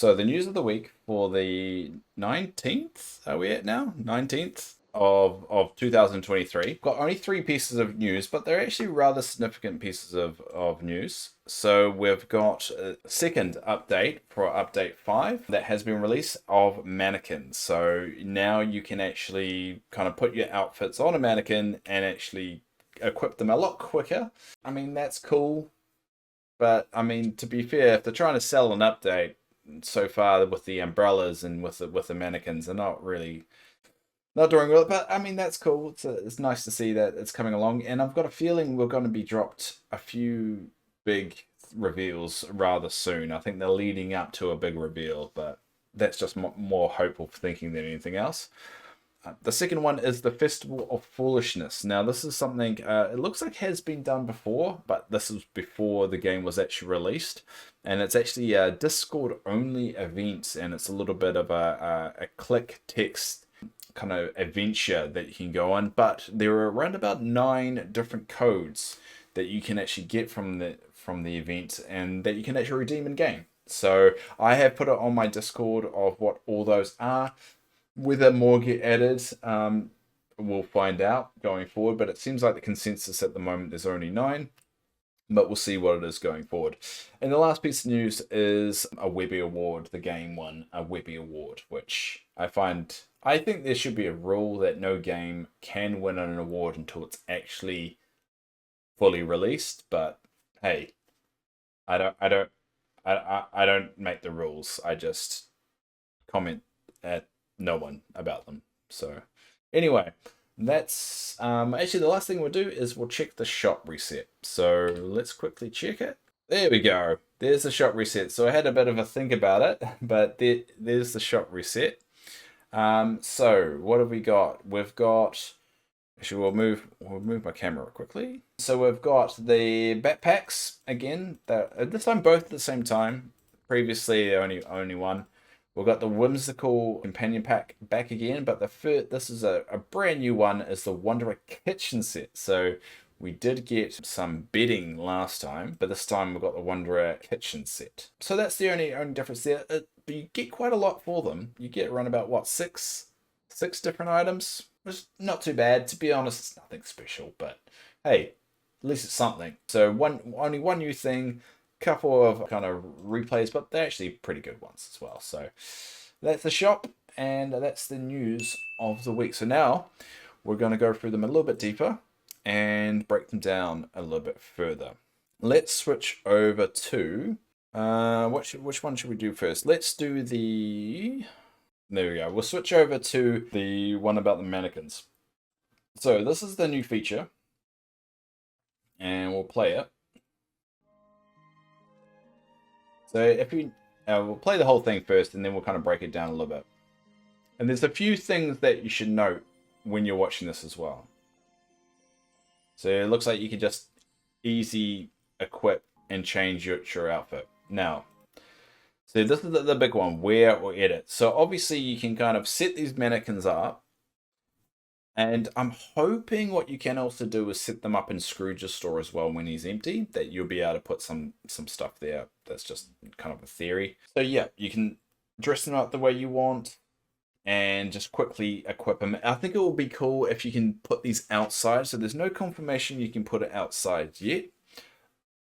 So the news of the week for the 19th, are we at now? 19th of 2023. Got only three pieces of news, but they're actually rather significant pieces of news. So we've got a second update for update 5 that has been released of mannequins. So now you can actually kind of put your outfits on a mannequin and actually equip them a lot quicker. I mean, that's cool. But I mean, to be fair, if they're trying to sell an update, so far with the umbrellas and with the mannequins, they're not doing well. But I mean, that's cool. It's nice to see that it's coming along, and I've got a feeling we're going to be dropped a few big reveals rather soon. I think they're leading up to a big reveal, but that's just more hopeful thinking than anything else. The second one is the Festival of Foolishness. Now, this is something it looks like has been done before, but this is before the game was actually released, and it's actually a Discord only event, and it's a little bit of a click text kind of adventure that you can go on. But there are around about 9 different codes that you can actually get from the event, and that you can actually redeem in game. So I have put it on my Discord of what all those are. Whether more get added, we'll find out going forward. But it seems like the consensus at the moment is only 9. But we'll see what it is going forward. And the last piece of news is a Webby Award. The game won a Webby Award, which I think there should be a rule that no game can win an award until it's actually fully released. But hey, I don't make the rules. I just comment at no one about them. So anyway, that's actually the last thing we'll do is we'll check the shop reset. So let's quickly check it. There we go. There's the shop reset. So I had a bit of a think about it, but there's the shop reset. So what have we got? We've got, actually we'll move my camera quickly. So we've got the backpacks again. This time both at the same time. Previously only one. We've got the whimsical companion pack back again, but this is a brand new one, is the Wanderer kitchen set. So we did get some bedding last time, but this time we've got the Wanderer kitchen set. So that's the only difference there. But you get quite a lot for them. You get around about, what, six different items? Which is not too bad. To be honest, it's nothing special, but hey, at least it's something. So only one new thing, couple of kind of replays, but they're actually pretty good ones as well. So that's the shop, and that's the news of the week. So now we're going to go through them a little bit deeper and break them down a little bit further. Let's switch over to which one should we do first? Let's do the, there we go. We'll switch over to the one about the mannequins. So this is the new feature, and we'll play it. So if we, we'll play the whole thing first, and then we'll kind of break it down a little bit. And there's a few things that you should note when you're watching this as well. So it looks like you can just easy equip and change your outfit. Now, so this is the big one, wear or edit. So obviously you can kind of set these mannequins up, and I'm hoping what you can also do is set them up in Scrooge's store as well when he's empty, that you'll be able to put some stuff there. That's just kind of a theory. So yeah, you can dress them up the way you want and just quickly equip them. I think it will be cool if you can put these outside. So there's no confirmation you can put it outside yet.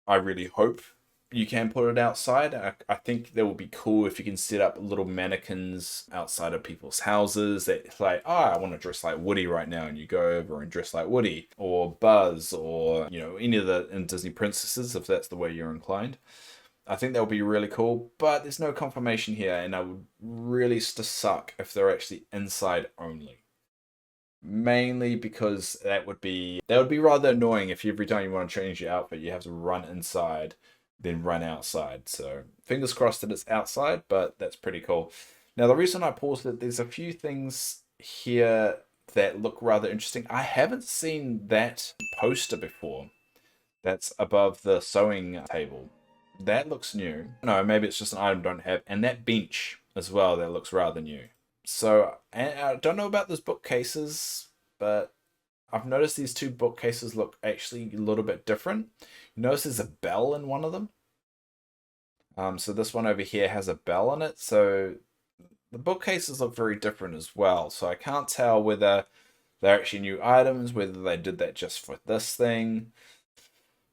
I really hope you can put it outside. I think that would be cool if you can set up little mannequins outside of people's houses that like, I want to dress like Woody right now, and you go over and dress like Woody or Buzz, or any of the Disney princesses, if that's the way you're inclined. I think that would be really cool, but there's no confirmation here, and I would really suck if they're actually inside only. Mainly because that would be rather annoying if every time you want to change your outfit you have to run inside then run outside. So fingers crossed that it's outside, but that's pretty cool. Now the reason I paused it, there's a few things here that look rather interesting. I haven't seen that poster before that's above the sewing table. That looks new. No, maybe it's just an item I don't have. And that bench as well, that looks rather new. So, and I don't know about those bookcases, but I've noticed these two bookcases look actually a little bit different. You notice there's a bell in one of them. So this one over here has a bell on it. So the bookcases look very different as well. So I can't tell whether they're actually new items, whether they did that just for this thing.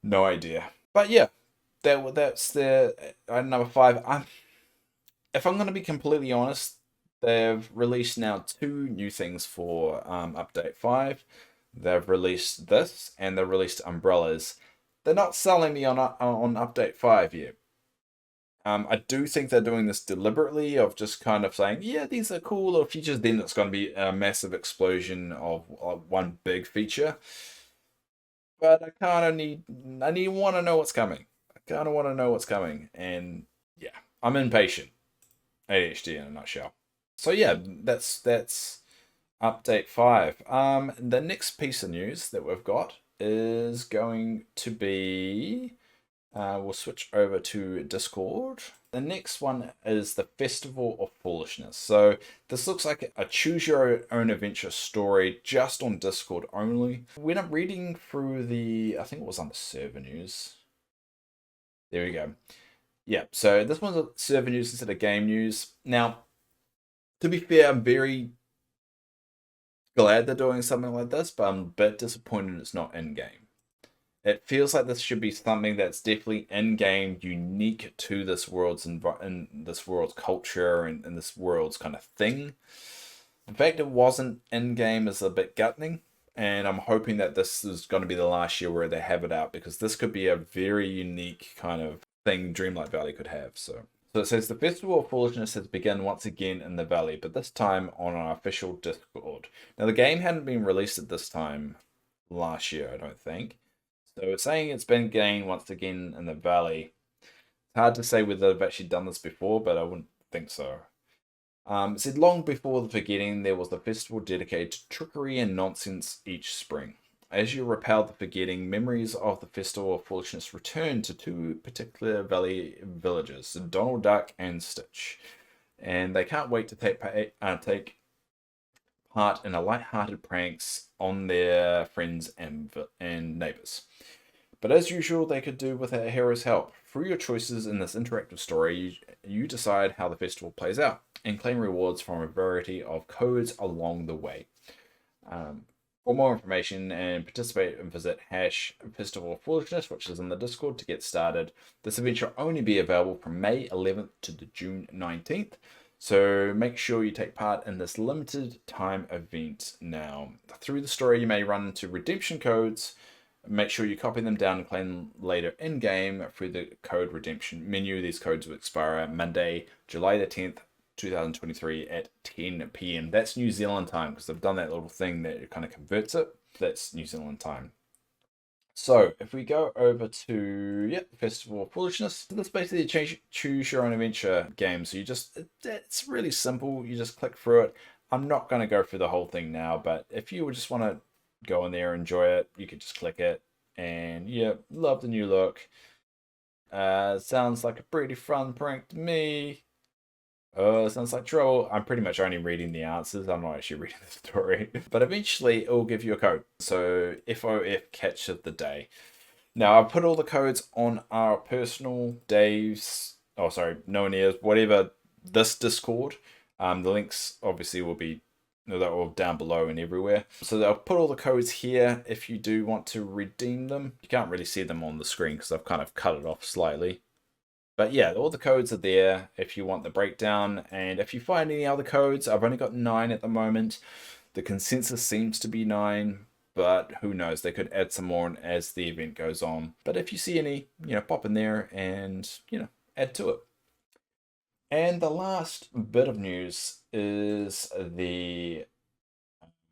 No idea. But yeah, that's the item number 5. If I'm going to be completely honest, they've released now 2 new things for update 5. They've released this and they've released umbrellas. They're not selling me on update 5 yet. I do think they're doing this deliberately, of just kind of saying, yeah, these are cool little features. Then it's going to be a massive explosion of one big feature. But I kind of want to know what's coming. I kind of want to know what's coming, and yeah, I'm impatient. ADHD in a nutshell. So yeah, that's update 5. The next piece of news that we've got is going to be. We'll switch over to Discord. The next one is the Festival of Foolishness. So this looks like a choose your own adventure story just on Discord only. When I'm reading through I think it was on the server news. There we go. Yeah, so this one's a server news instead of game news. Now, to be fair, I'm very glad they're doing something like this, but I'm a bit disappointed it's not in game. It feels like this should be something that's definitely in-game, unique to this world's in this world's culture and this world's kind of thing. The fact it wasn't in-game is a bit gutting, and I'm hoping that this is going to be the last year where they have it out, because this could be a very unique kind of thing Dreamlight Valley could have. So it says the Festival of Foolishness has begun once again in the Valley, but this time on our official Discord. Now the game hadn't been released at this time last year, I don't think. So it's saying it's been gained once again in the Valley. It's hard to say whether they've actually done this before, but I wouldn't think so. It said long before the forgetting, there was a festival dedicated to trickery and nonsense each spring. As you repel the forgetting, memories of the Festival of Foolishness return to 2 particular Valley villagers, Donald Duck and Stitch. And they can't wait to take part in a light-hearted pranks on their friends and neighbors. But as usual, they could do with a hero's help. Through your choices in this interactive story, you decide how the festival plays out and claim rewards from a variety of codes along the way. For more information and participate, and visit #Festival of Foolishness, which is in the Discord, to get started. This event will only be available from May 11th to June 19th. So make sure you take part in this limited time event now. Through the story, you may run into redemption codes. Make sure you copy them down and claim them later in-game through the code redemption menu. These codes will expire Monday, July the 10th, 2023 at 10 p.m. That's New Zealand time, because they've done that little thing that kind of converts it. That's New Zealand time. So if we go over to Festival of Foolishness, this is basically a choose your own adventure game. So it's really simple. You just click through it. I'm not going to go through the whole thing now, but if you would just want to go in there and enjoy it, you could just click it. And yeah, love the new look. Sounds like a pretty fun prank to me. Sounds like trouble. I'm pretty much only reading the answers. I'm not actually reading the story. But eventually, it will give you a code. So, FOF catch of the day. Now, I've put all the codes on our personal Dave's, no one ears, whatever, this Discord. The links obviously will be, they're all down below and everywhere. So I'll put all the codes here if you do want to redeem them. You can't really see them on the screen because I've kind of cut it off slightly. But yeah, all the codes are there if you want the breakdown. And if you find any other codes, I've only got 9 at the moment. The consensus seems to be 9, but who knows? They could add some more as the event goes on. But if you see any, pop in there and, add to it. And the last bit of news is the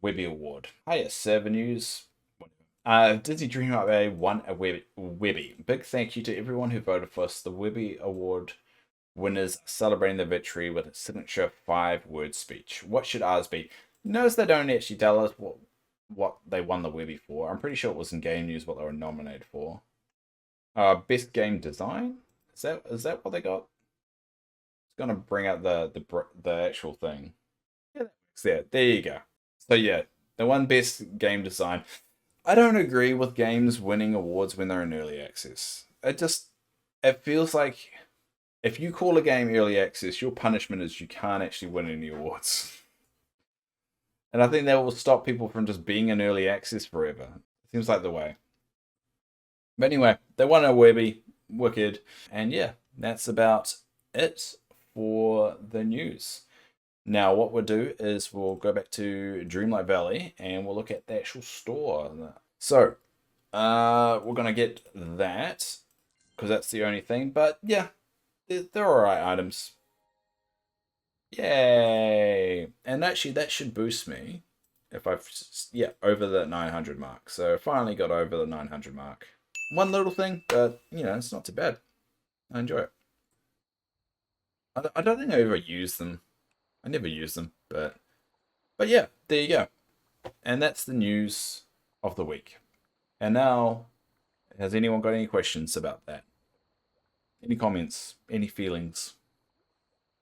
Webby Award. Hiya, server news. Disney Dreamlight won a Webby. Big thank you to everyone who voted for us. The Webby Award winners celebrating the victory with a signature 5-word speech. What should ours be? Notice they don't actually tell us what they won the Webby for. I'm pretty sure it was in game news what they were nominated for. Best game design? Is that what they got? It's gonna bring out the actual thing. Yeah, there you go. So yeah, they won best game design. I don't agree with games winning awards when they're in early access. It feels like if you call a game early access, your punishment is you can't actually win any awards. And I think that will stop people from just being in early access forever. Seems like the way. But anyway, they won a Webby, wicked. And yeah, that's about it for the news. Now, what we'll do is we'll go back to Dreamlight Valley and we'll look at the actual store. So, we're going to get that because that's the only thing. But yeah, they're alright items. Yay! And actually, that should boost me if I've, yeah, over the 900 mark. So, finally got over the 900 mark. One little thing, but, you know, it's not too bad. I enjoy it. I don't think I ever use them. I never use them, but yeah, there you go. And that's the news of the week. And now, has anyone got any questions about that? Any comments? Any feelings?